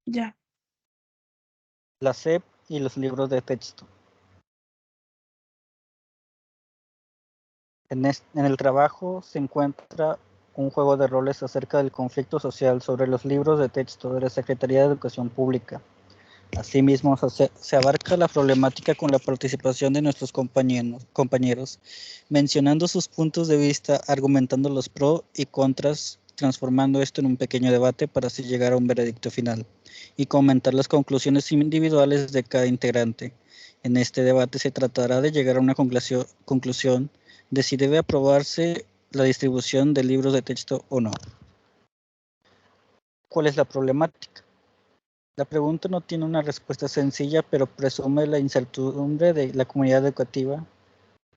Ya. La SEP y los libros de texto. En el trabajo se encuentra un juego de roles acerca del conflicto social sobre los libros de texto de la Secretaría de Educación Pública. Asimismo, se abarca la problemática con la participación de nuestros compañeros, mencionando sus puntos de vista, argumentando los pros y contras, transformando esto en un pequeño debate para así llegar a un veredicto final y comentar las conclusiones individuales de cada integrante. En este debate se tratará de llegar a una conclusión de si debe aprobarse la distribución de libros de texto o no. ¿Cuál es la problemática? La pregunta no tiene una respuesta sencilla, pero presume la incertidumbre de la comunidad educativa.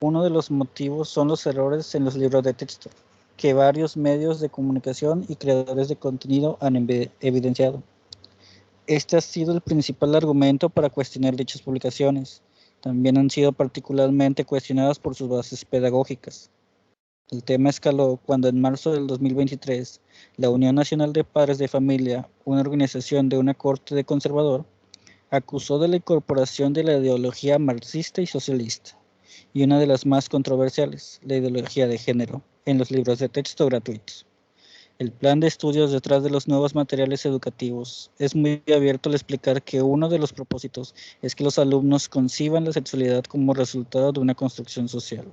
Uno de los motivos son los errores en los libros de texto, que varios medios de comunicación y creadores de contenido han evidenciado. Este ha sido el principal argumento para cuestionar dichas publicaciones. También han sido particularmente cuestionadas por sus bases pedagógicas. El tema escaló cuando en marzo del 2023, la Unión Nacional de Padres de Familia, una organización de una corte de conservador, acusó de la incorporación de la ideología marxista y socialista, y una de las más controversiales, la ideología de género, en los libros de texto gratuitos. El plan de estudios detrás de los nuevos materiales educativos es muy abierto al explicar que uno de los propósitos es que los alumnos conciban la sexualidad como resultado de una construcción social.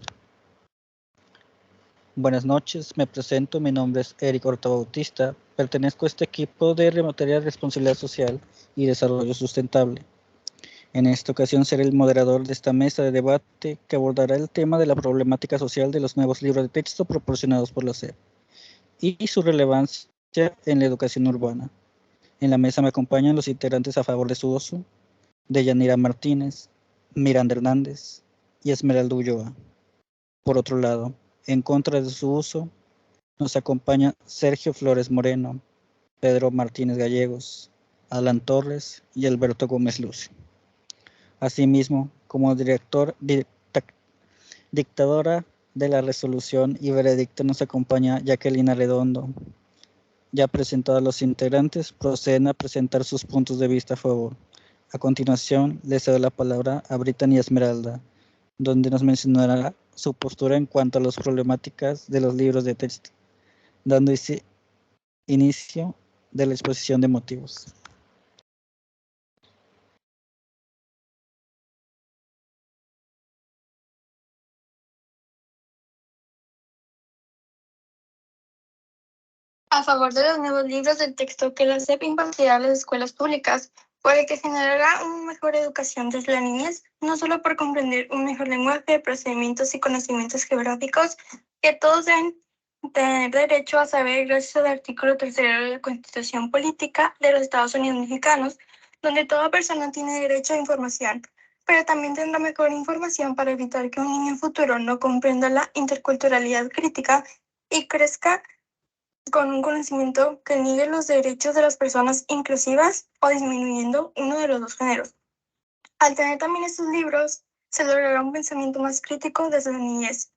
Buenas noches, me presento, mi nombre es Eric Horta Bautista, pertenezco a este equipo de materia de responsabilidad social y desarrollo sustentable. En esta ocasión seré el moderador de esta mesa de debate que abordará el tema de la problemática social de los nuevos libros de texto proporcionados por la SEP y su relevancia en la educación urbana. En la mesa me acompañan los integrantes a favor de su uso, Deyanira Martínez, Miranda Hernández y Esmeralda Ulloa. Por otro lado, en contra de su uso, nos acompaña Sergio Flores Moreno, Pedro Martínez Gallegos, Alan Torres y Alberto Gómez Lucio. Asimismo, como dictadora de la resolución y veredicto nos acompaña Jacqueline Arredondo. Ya presentados los integrantes, proceden a presentar sus puntos de vista a favor. A continuación, le cedo la palabra a Brittany Esmeralda, donde nos mencionará su postura en cuanto a las problemáticas de los libros de texto, dando inicio de la exposición de motivos. A favor de los nuevos libros del texto que la SEP impartirá a las escuelas públicas, por el que generará una mejor educación desde la niñez, no solo por comprender un mejor lenguaje, procedimientos y conocimientos geográficos que todos deben tener derecho a saber gracias al artículo 3 de la Constitución Política de los Estados Unidos Mexicanos, donde toda persona tiene derecho a información, pero también tendrá mejor información para evitar que un niño futuro no comprenda la interculturalidad crítica y crezca con un conocimiento que niegue los derechos de las personas inclusivas o disminuyendo uno de los dos géneros. Al tener también estos libros, se logrará un pensamiento más crítico desde la niñez.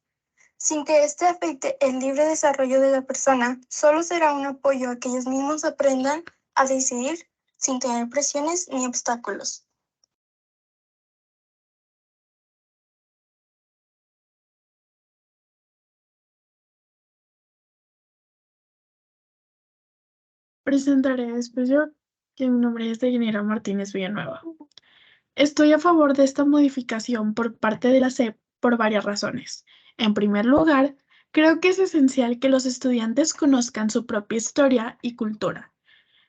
Sin que este afecte el libre desarrollo de la persona, solo será un apoyo a que ellos mismos aprendan a decidir sin tener presiones ni obstáculos. Presentaré después yo, que mi nombre es Deyanira Martínez Villanueva. Estoy a favor de esta modificación por parte de la SEP por varias razones. En primer lugar, creo que es esencial que los estudiantes conozcan su propia historia y cultura.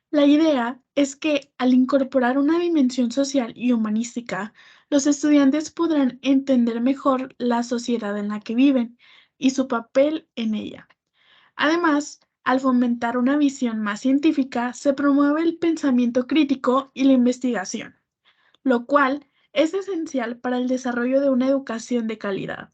La idea es que al incorporar una dimensión social y humanística, los estudiantes podrán entender mejor la sociedad en la que viven y su papel en ella. Además, al fomentar una visión más científica, se promueve el pensamiento crítico y la investigación, lo cual es esencial para el desarrollo de una educación de calidad.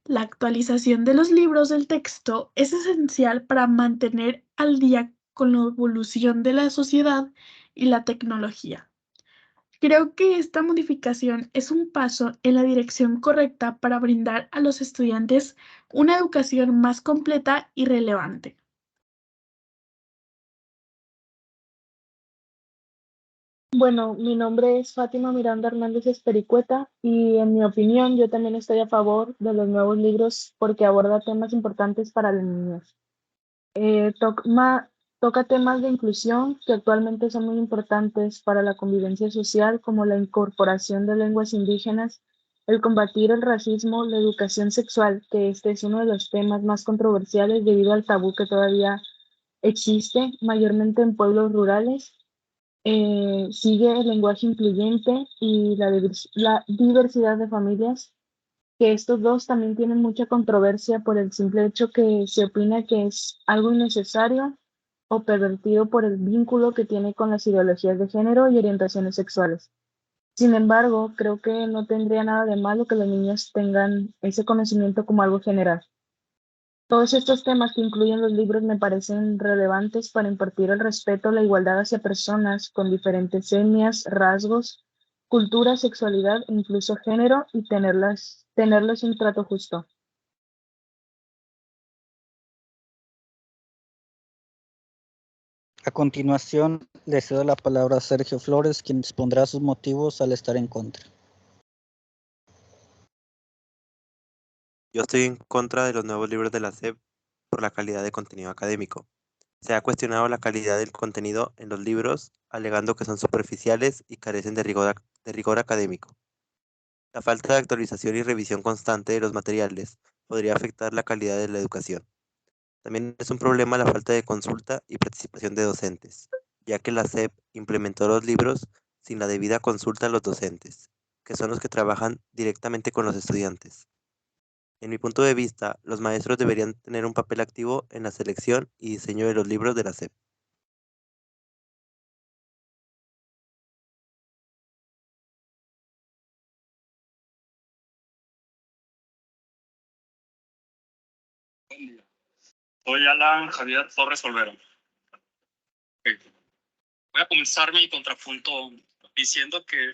La actualización de los libros del texto es esencial para mantener al día con la evolución de la sociedad y la tecnología. Creo que esta modificación es un paso en la dirección correcta para brindar a los estudiantes una educación más completa y relevante. Bueno, mi nombre es Fátima Miranda Hernández Espericueta y en mi opinión yo también estoy a favor de los nuevos libros porque aborda temas importantes para los niños. Toca temas de inclusión que actualmente son muy importantes para la convivencia social, como la incorporación de lenguas indígenas, el combatir el racismo, la educación sexual, que este es uno de los temas más controversiales debido al tabú que todavía existe, mayormente en pueblos rurales. Sigue el lenguaje incluyente y la diversidad de familias, que estos dos también tienen mucha controversia por el simple hecho que se opina que es algo innecesario o pervertido por el vínculo que tiene con las ideologías de género y orientaciones sexuales. Sin embargo, creo que no tendría nada de malo que los niños tengan ese conocimiento como algo general. Todos estos temas que incluyen los libros me parecen relevantes para impartir el respeto, la igualdad hacia personas con diferentes etnias, rasgos, cultura, sexualidad, e incluso género, y tenerles un trato justo. A continuación, le cedo la palabra a Sergio Flores, quien expondrá sus motivos al estar en contra. Yo estoy en contra de los nuevos libros de la SEP por la calidad de contenido académico. Se ha cuestionado la calidad del contenido en los libros, alegando que son superficiales y carecen de rigor académico. La falta de actualización y revisión constante de los materiales podría afectar la calidad de la educación. También es un problema la falta de consulta y participación de docentes, ya que la SEP implementó los libros sin la debida consulta a los docentes, que son los que trabajan directamente con los estudiantes. En mi punto de vista, los maestros deberían tener un papel activo en la selección y diseño de los libros de la SEP. Buen día. Soy Alan Javier Torres Olvera. Ok. Voy a comenzar mi contrapunto diciendo que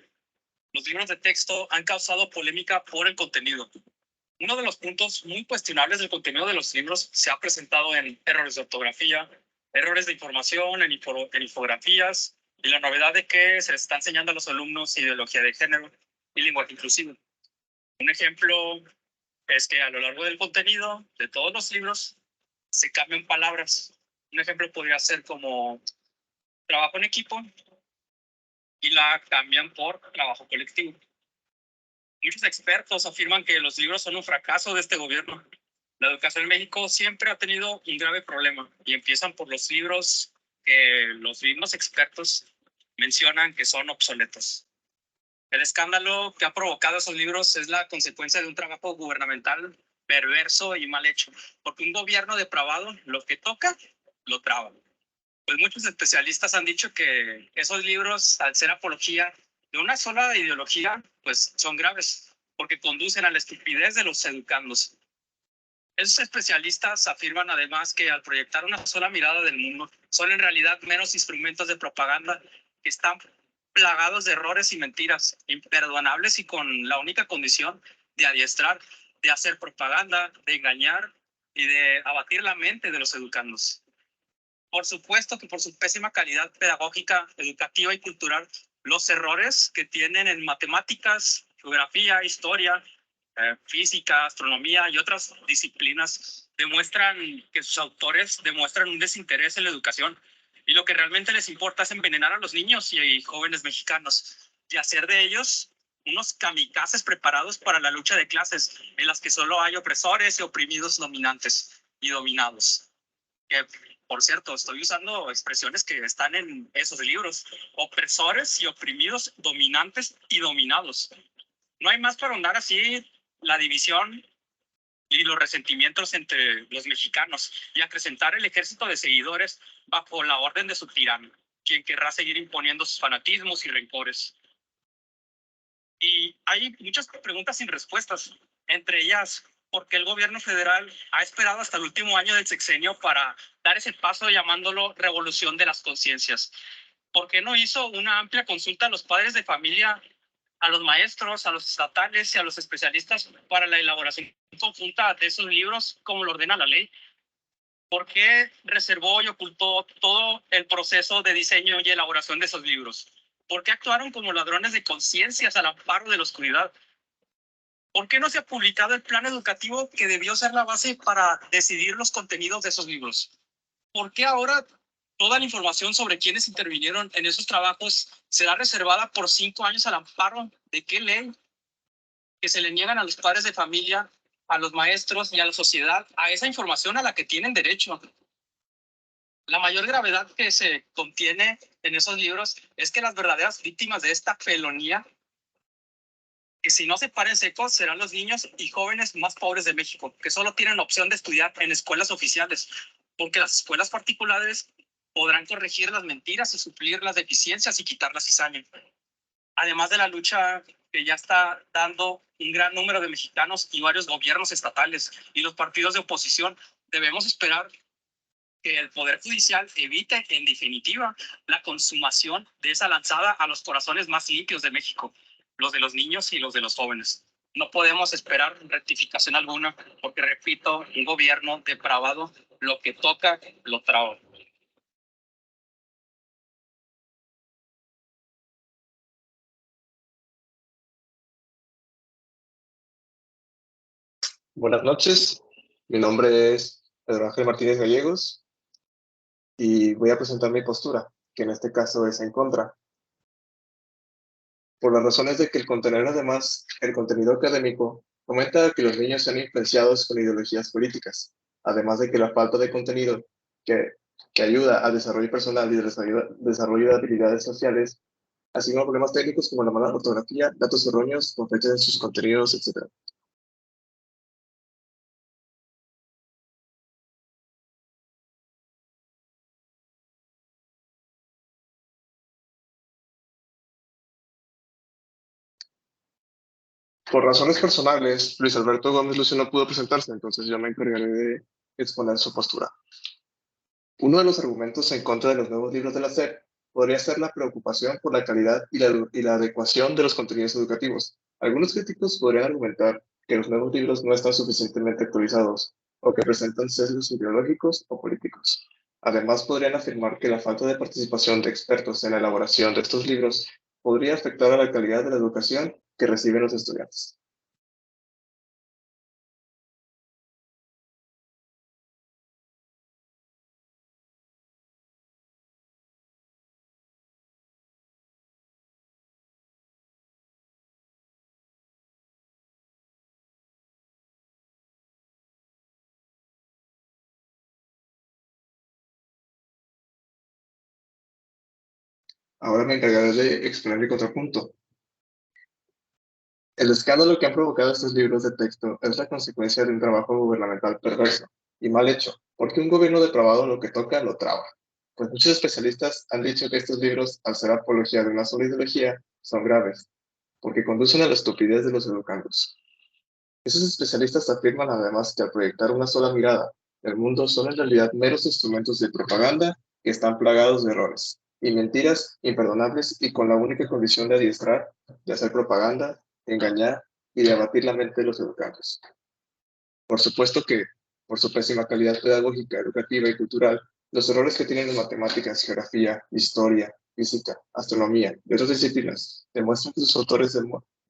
los libros de texto han causado polémica por el contenido. Uno de los puntos muy cuestionables del contenido de los libros se ha presentado en errores de ortografía, errores de información, en infografías, y la novedad de que se les está enseñando a los alumnos ideología de género y lenguaje inclusivo. Un ejemplo es que a lo largo del contenido de todos los libros se cambian palabras. Un ejemplo podría ser como trabajo en equipo y la cambian por trabajo colectivo. Muchos expertos afirman que los libros son un fracaso de este gobierno. La educación en México siempre ha tenido un grave problema y empiezan por los libros que los mismos expertos mencionan que son obsoletos. El escándalo que ha provocado esos libros es la consecuencia de un trabajo gubernamental perverso y mal hecho, porque un gobierno depravado lo que toca, lo traba. Pues muchos especialistas han dicho que esos libros, al ser apología de una sola ideología, pues son graves, porque conducen a la estupidez de los educandos. Esos especialistas afirman además que al proyectar una sola mirada del mundo, son en realidad menos instrumentos de propaganda que están plagados de errores y mentiras imperdonables y con la única condición de adiestrar, de hacer propaganda, de engañar y de abatir la mente de los educandos. Por supuesto que por su pésima calidad pedagógica, educativa y cultural, los errores que tienen en matemáticas, geografía, historia, física, astronomía y otras disciplinas demuestran que sus autores demuestran un desinterés en la educación y lo que realmente les importa es envenenar a los niños y jóvenes mexicanos y hacer de ellos unos kamikazes preparados para la lucha de clases en las que solo hay opresores y oprimidos dominantes y dominados. Que, por cierto, estoy usando expresiones que están en esos libros. Opresores y oprimidos, dominantes y dominados. No hay más para ahondar así la división y los resentimientos entre los mexicanos y acrecentar el ejército de seguidores bajo la orden de su tirano, quien querrá seguir imponiendo sus fanatismos y rencores. Y hay muchas preguntas sin respuestas, entre ellas, ¿por qué el gobierno federal ha esperado hasta el último año del sexenio para dar ese paso llamándolo revolución de las conciencias? ¿Por qué no hizo una amplia consulta a los padres de familia, a los maestros, a los estatales y a los especialistas para la elaboración conjunta de esos libros como lo ordena la ley? ¿Por qué reservó y ocultó todo el proceso de diseño y elaboración de esos libros? ¿Por qué actuaron como ladrones de conciencias al amparo de la oscuridad? ¿Por qué no se ha publicado el plan educativo que debió ser la base para decidir los contenidos de esos libros? ¿Por qué ahora toda la información sobre quienes intervinieron en esos trabajos será reservada por 5 años al amparo de qué ley? Que se le niegan a los padres de familia, a los maestros y a la sociedad a esa información a la que tienen derecho. La mayor gravedad que se contiene en esos libros es que las verdaderas víctimas de esta felonía, que si no se paren secos, serán los niños y jóvenes más pobres de México, que solo tienen opción de estudiar en escuelas oficiales, porque las escuelas particulares podrán corregir las mentiras y suplir las deficiencias y quitar la cizaña. Además de la lucha que ya está dando un gran número de mexicanos y varios gobiernos estatales y los partidos de oposición, debemos esperar que el Poder Judicial evite, en definitiva, la consumación de esa lanzada a los corazones más limpios de México, los de los niños y los de los jóvenes. No podemos esperar rectificación alguna, porque, repito, un gobierno depravado lo que toca lo traba. Buenas noches, mi nombre es Pedro Ángel Martínez Gallegos y voy a presentar mi postura, que en este caso es en contra. Por las razones de que el contenido académico fomenta que los niños sean influenciados con ideologías políticas, además de que la falta de contenido que ayuda al desarrollo personal y desarrollo de habilidades sociales, así como problemas técnicos como la mala ortografía, datos erróneos con fechas en sus contenidos, etc. Por razones personales, Luis Alberto Gómez Lucio no pudo presentarse, entonces yo me encargaré de exponer su postura. Uno de los argumentos en contra de los nuevos libros de la SEP podría ser la preocupación por la calidad y la adecuación de los contenidos educativos. Algunos críticos podrían argumentar que los nuevos libros no están suficientemente actualizados o que presentan sesgos ideológicos o políticos. Además, podrían afirmar que la falta de participación de expertos en la elaboración de estos libros podría afectar a la calidad de la educación que reciben los estudiantes. Ahora me encargaré de exponer mi contrapunto. El escándalo que han provocado estos libros de texto es la consecuencia de un trabajo gubernamental perverso y mal hecho, porque un gobierno depravado lo que toca lo traba. Pues muchos especialistas han dicho que estos libros, al ser apología de una sola ideología, son graves, porque conducen a la estupidez de los educandos. Esos especialistas afirman además que al proyectar una sola mirada, el mundo son en realidad meros instrumentos de propaganda que están plagados de errores y mentiras imperdonables y con la única condición de adiestrar, de hacer propaganda, de engañar y de abatir la mente de los educandos. Por supuesto que, por su pésima calidad pedagógica, educativa y cultural, los errores que tienen en matemáticas, geografía, historia, física, astronomía y otras disciplinas demuestran que sus autores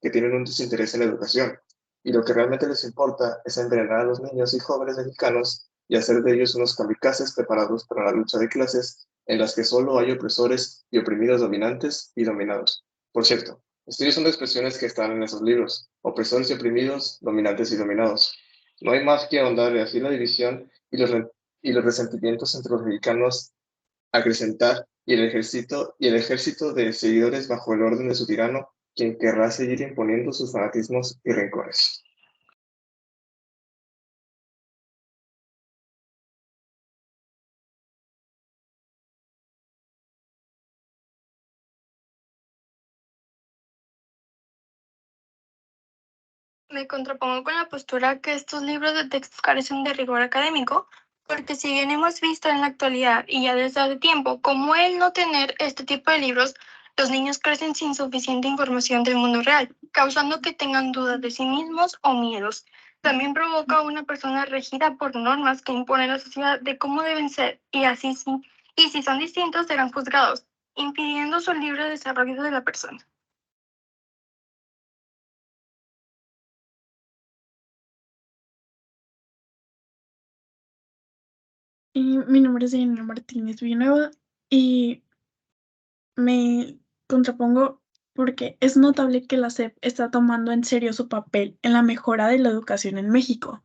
que tienen un desinterés en la educación, y lo que realmente les importa es envenenar a los niños y jóvenes mexicanos y hacer de ellos unos kamikazes preparados para la lucha de clases en las que solo hay opresores y oprimidos dominantes y dominados. Por cierto, estoy usando expresiones que están en esos libros: opresores y oprimidos, dominantes y dominados. No hay más que ahondar así la división y los resentimientos entre los mexicanos, acrecentar y el ejército de seguidores bajo el orden de su tirano, quien querrá seguir imponiendo sus fanatismos y rencores. Me contrapongo con la postura que estos libros de texto carecen de rigor académico, porque si bien hemos visto en la actualidad y ya desde hace tiempo cómo el no tener este tipo de libros, los niños crecen sin suficiente información del mundo real, causando que tengan dudas de sí mismos o miedos. También provoca una persona regida por normas que impone la sociedad de cómo deben ser, y así sí, y si son distintos serán juzgados. impidiendo su libre desarrollo de la persona. Mi nombre es Diana Martínez Villanueva y me contrapongo porque es notable que la SEP está tomando en serio su papel en la mejora de la educación en México.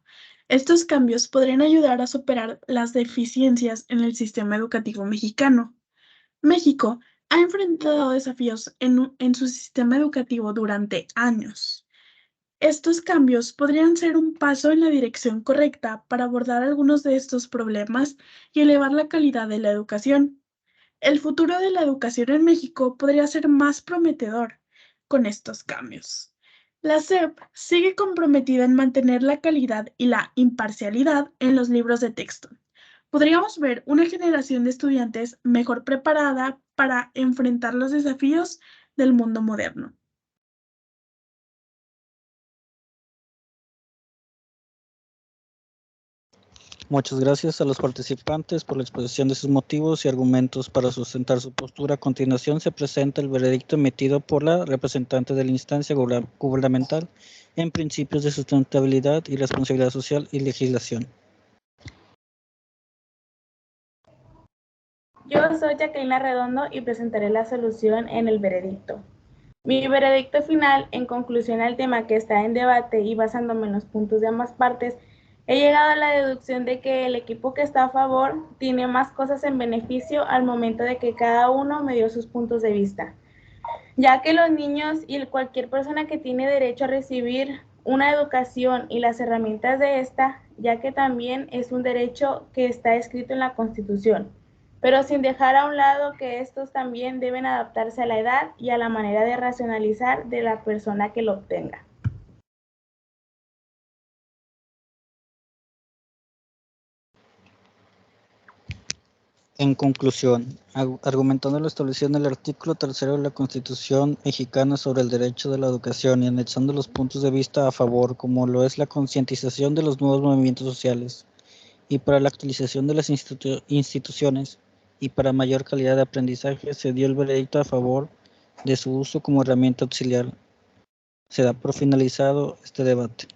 Estos cambios podrían ayudar a superar las deficiencias en el sistema educativo mexicano. México ha enfrentado desafíos en su sistema educativo durante años. Estos cambios podrían ser un paso en la dirección correcta para abordar algunos de estos problemas y elevar la calidad de la educación. El futuro de la educación en México podría ser más prometedor con estos cambios. La SEP sigue comprometida en mantener la calidad y la imparcialidad en los libros de texto. Podríamos ver una generación de estudiantes mejor preparada para enfrentar los desafíos del mundo moderno. Muchas gracias a los participantes por la exposición de sus motivos y argumentos para sustentar su postura. A continuación se presenta el veredicto emitido por la representante de la instancia gubernamental en principios de sustentabilidad y responsabilidad social y legislación. Yo soy Jacqueline Arredondo y presentaré la solución en el veredicto. Mi veredicto final, en conclusión al tema que está en debate y basándome en los puntos de ambas partes, he llegado a la deducción de que el equipo que está a favor tiene más cosas en beneficio al momento de que cada uno me dio sus puntos de vista, ya que los niños y cualquier persona que tiene derecho a recibir una educación y las herramientas de esta, ya que también es un derecho que está escrito en la Constitución, pero sin dejar a un lado que estos también deben adaptarse a la edad y a la manera de racionalizar de la persona que lo obtenga. En conclusión, argumentando lo establecido en el artículo 3 de la Constitución mexicana sobre el derecho de la educación y anexando los puntos de vista a favor, como lo es la concientización de los nuevos movimientos sociales y para la actualización de las instituciones y para mayor calidad de aprendizaje, se dio el veredicto a favor de su uso como herramienta auxiliar. Se da por finalizado este debate.